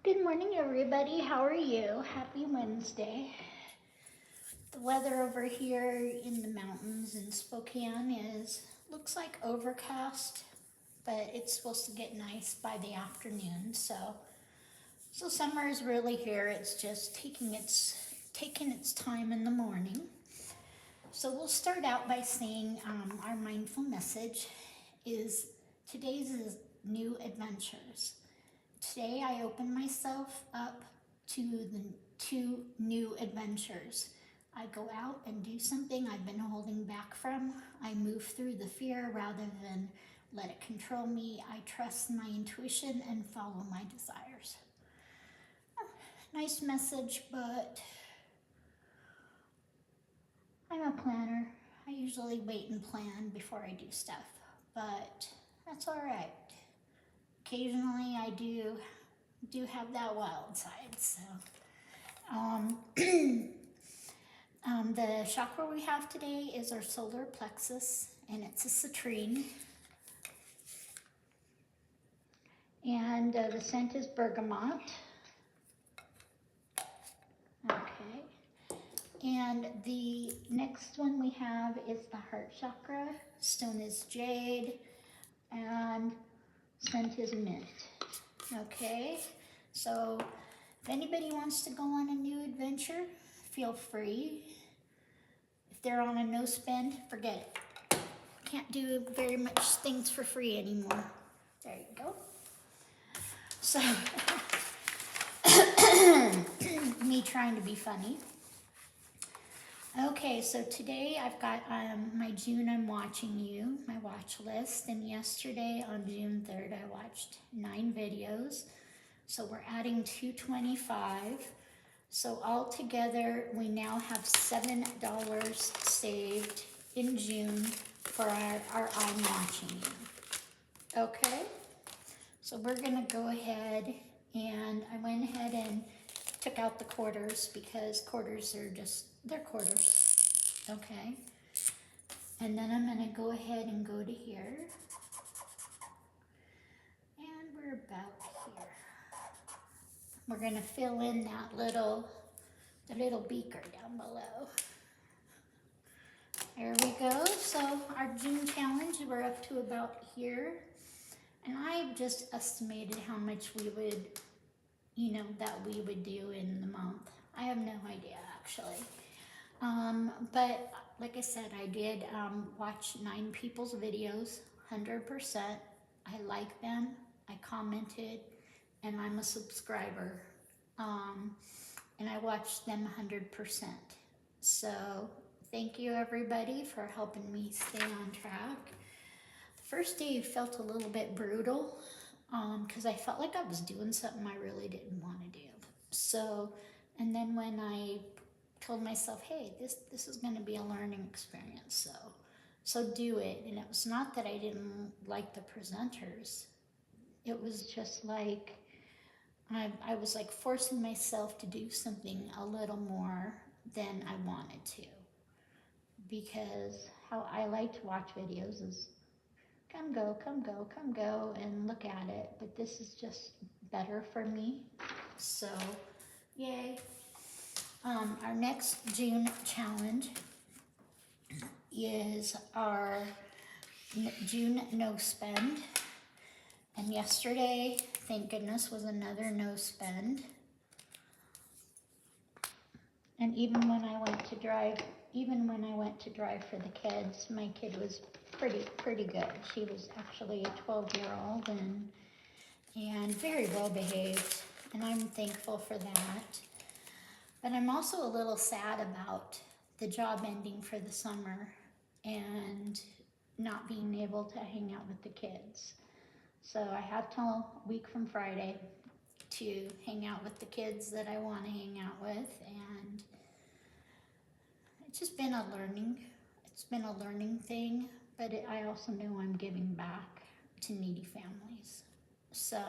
Good morning, everybody. How are you? Happy Wednesday. The weather over here in the mountains in Spokane looks like overcast, but it's supposed to get nice by the afternoon. So summer is really here. It's just taking its time in the morning. So we'll start out by saying our mindful message is today's is new adventures. Today I open myself up to new adventures. I go out and do something I've been holding back from. I move through the fear rather than let it control me. I trust my intuition and follow my desires. Nice message, but I'm a planner. I usually wait and plan before I do stuff, but that's all right. Occasionally I do have that wild side. So the chakra we have today is our solar plexus, and it's a citrine. And the scent is bergamot. Okay. And the next one we have is the heart chakra. Stone is jade, and scent is mint. Okay, so if anybody wants to go on a new adventure, feel free. If they're on a no spend, forget it. Can't do very much things for free anymore. There you go. So, me trying to be funny. Okay, so today I've got my June I'm Watching You, my watch list. And yesterday on June 3rd, I watched 9 videos. So we're adding 225. So altogether, we now have $7 saved in June for our I'm Watching You. Okay, so we're gonna go ahead, and I went ahead and took out the quarters because quarters are they're quarters. Okay, and then I'm gonna go ahead and go to here, and we're about here. We're gonna fill in the little beaker down below. There we go. So our June challenge, we're up to about here. And I just estimated how much we would, that we would do in the month. I have no idea, actually. But like I said, I did watch 9 people's videos, 100%. I like them, I commented, and I'm a subscriber. And I watched them 100%. So thank you, everybody, for helping me stay on track. The first day felt a little bit brutal because I felt like I was doing something I really didn't want to do. So, and then when I told myself, hey, this is going to be a learning experience, so do it. And it was not that I didn't like the presenters. It was just like I was like forcing myself to do something a little more than I wanted to, because how I like to watch videos is come go, come go, come go, and look at it. But this is just better for me. So, yay. Our next June challenge is our June no spend. And yesterday, thank goodness, was another no spend. And even when I went to drive for the kids, my kid was pretty good. She was actually a 12-year-old and very well behaved, and I'm thankful for that. But I'm also a little sad about the job ending for the summer and not being able to hang out with the kids. So I have till a week from Friday to hang out with the kids that I want to hang out with, and it's just been a learning thing, but I also know I'm giving back to needy families. So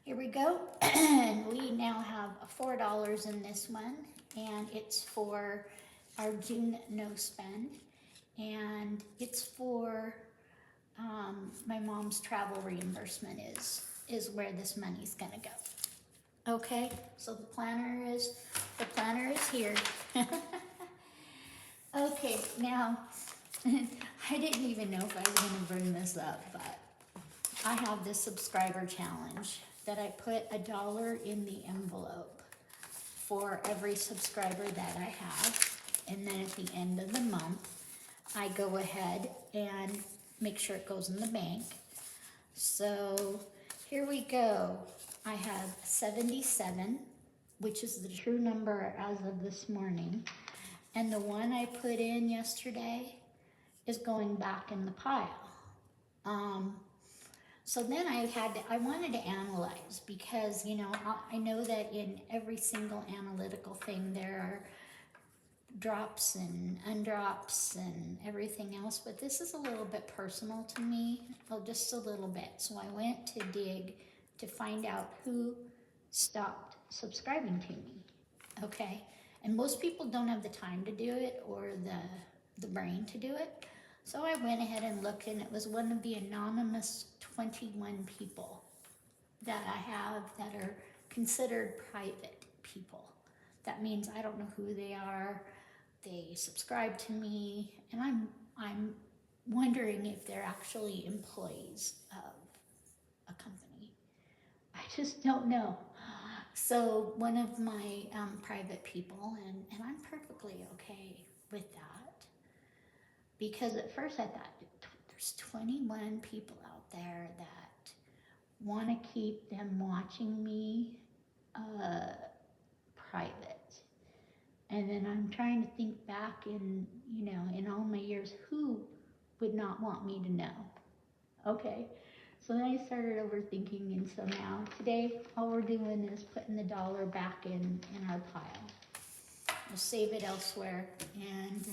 here we go. And we now have $4 in this one, and it's for our June no spend, and it's for my mom's travel reimbursement is where this money's gonna go. Okay, so the planner is here. Okay, now I didn't even know if I was going to bring this up, but I have this subscriber challenge that I put $1 in the envelope for every subscriber that I have, and then at the end of the month, I go ahead and make sure it goes in the bank. So here we go. I have 77, which is the true number as of this morning. And the one I put in yesterday is going back in the pile. So then I wanted to analyze because, I know that in every single analytical thing there are drops and undrops and everything else, but this is a little bit personal to me, just a little bit. So I went to dig to find out who stopped subscribing to me, okay? And most people don't have the time to do it or the brain to do it. So I went ahead and looked, and it was one of the anonymous 21 people that I have that are considered private people. That means I don't know who they are. They subscribe to me, and I'm wondering if they're actually employees of a company. I just don't know. So one of my private people, and I'm perfectly okay with that, because at first I thought there's 21 people out there that want to keep them watching me private. And then I'm trying to think back in all my years, who would not want me to know? Okay. So then I started overthinking, and so now today all we're doing is putting the $1 back in our pile. We'll save it elsewhere. And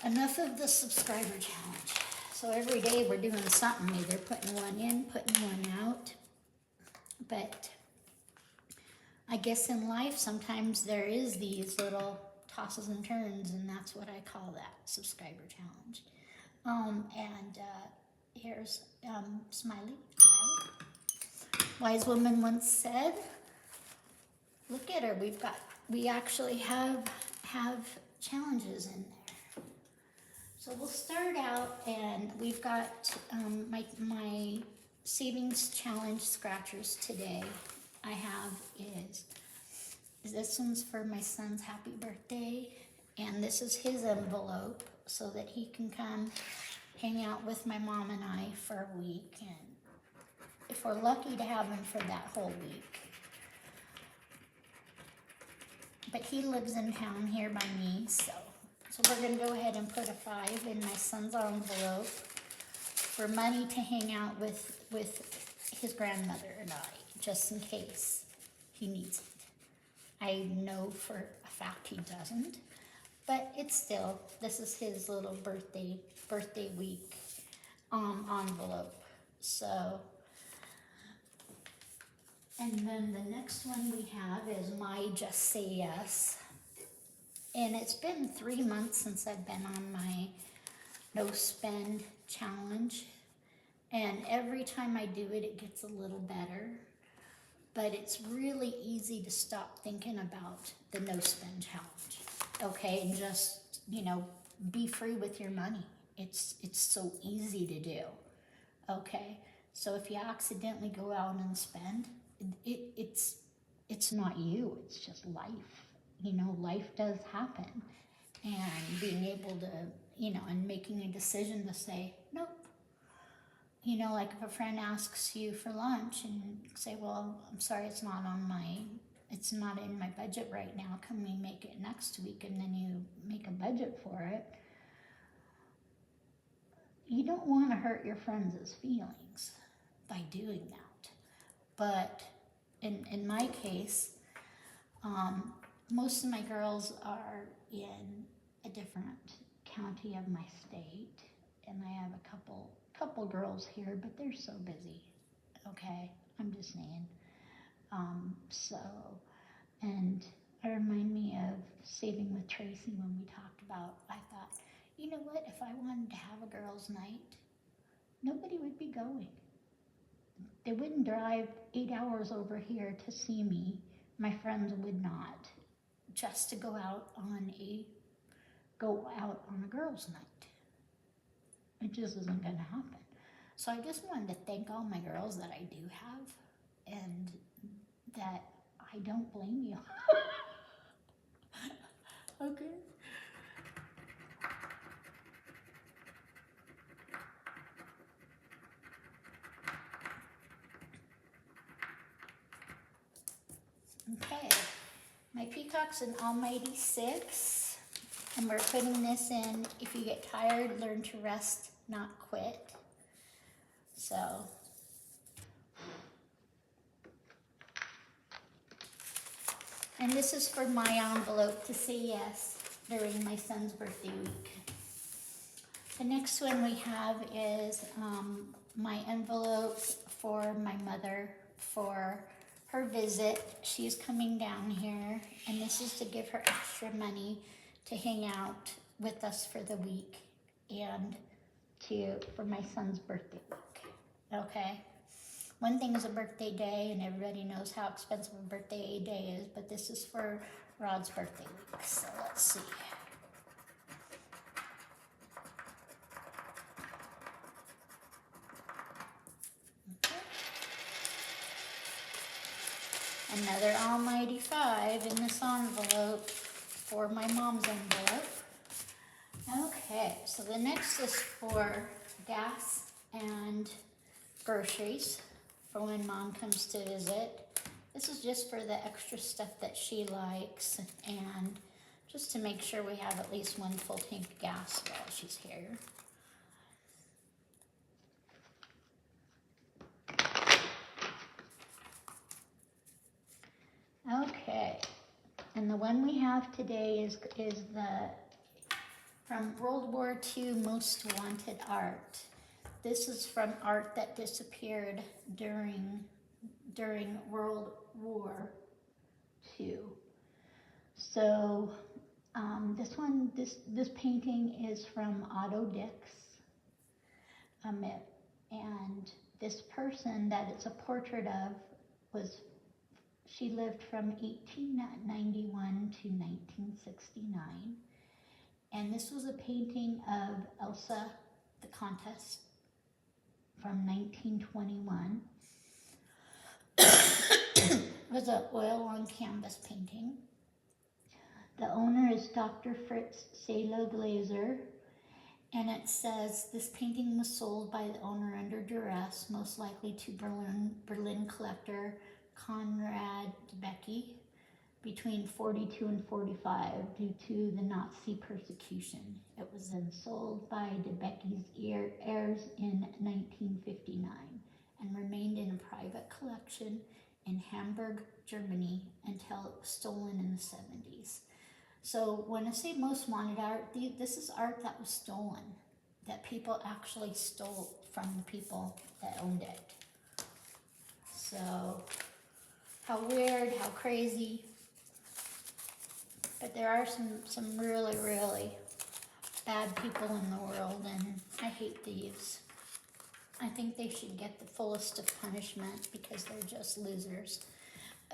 enough of the subscriber challenge. So every day we're doing something, either putting one in, putting one out. But I guess in life sometimes there is these little tosses and turns, and that's what I call that subscriber challenge. Here's Smiley. Hi. Wise woman once said, "Look at her. We actually have challenges in there." So we'll start out, and we've got my savings challenge scratchers today. I have is this one's for my son's happy birthday, and this is his envelope so that he can come hang out with my mom and I for a week, and if we're lucky to have him for that whole week. But he lives in town here by me, so we're gonna go ahead and put a 5 in my son's envelope for money to hang out with his grandmother and I, just in case he needs it. I know for a fact he doesn't, but it's still, this is his little birthday week envelope. So, and then the next one we have is my Just Say Yes. And it's been 3 months since I've been on my no spend challenge. And every time I do it, it gets a little better. But it's really easy to stop thinking about the no spend challenge. Okay, and just, be free with your money. It's so easy to do. Okay, so if you accidentally go out and spend, it's not you, it's just life. Life does happen. And being able to, and making a decision to say, nope. Like if a friend asks you for lunch and say, well, I'm sorry, it's not in my budget right now. Can we make it next week? And then you make a budget for it. You don't want to hurt your friends' feelings by doing that. But in my case, most of my girls are in a different county of my state, and I have a couple girls here, but they're so busy. Okay, I'm just saying. And it reminded me of Saving with Tracy when we talked about, I thought, you know what, if I wanted to have a girls' night, nobody would be going. They wouldn't drive 8 hours over here to see me. My friends would not, just to go out on a girls' night. It just isn't going to happen. So I just wanted to thank all my girls that I do have, and that I don't blame you. Okay. Okay. My peacock's an almighty 6. And we're putting this in, if you get tired, learn to rest, not quit. So, and this is for my envelope to say yes during my son's birthday week. The next one we have is my envelope for my mother for her visit. She's coming down here, and this is to give her extra money to hang out with us for the week and for my son's birthday week. Okay? One thing is a birthday day, and everybody knows how expensive a birthday day is, but this is for Rod's birthday week. So let's see. Okay. Another almighty 5 in this envelope for my mom's envelope. Okay, so the next is for gas and groceries for when Mom comes to visit. This is just for the extra stuff that she likes, and just to make sure we have at least 1 full tank of gas while she's here. Okay, and the one we have today is the from World War II Most Wanted Art. This is from art that disappeared during World War II. So this painting is from Otto Dix, and this person that it's a portrait of she lived from 1891 to 1969. And this was a painting of Elsa the Countess from 1921. It was an oil on canvas painting. The owner is Dr. Fritz Salo Glaser, and it says this painting was sold by the owner under duress, most likely to Berlin collector Konrad Becky, between 42 and 45 due to the Nazi persecution. It was then sold by de Becky's heirs in 1959 and remained in a private collection in Hamburg, Germany until it was stolen in the 70s. So when I say most wanted art, this is art that was stolen, that people actually stole from the people that owned it. So how weird, how crazy. But there are some really, really bad people in the world, and I hate thieves. I think they should get the fullest of punishment because they're just losers.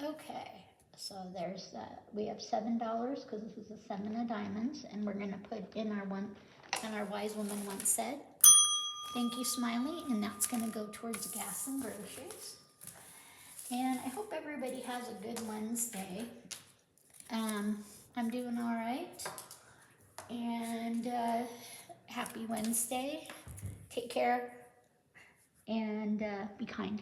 Okay, so there's that. We have $7 because this is a 7 of diamonds, and we're gonna put in our wise woman once said, thank you, Smiley, and that's gonna go towards gas and groceries. And I hope everybody has a good Wednesday. I'm doing all right, and happy Wednesday. Take care, and be kind.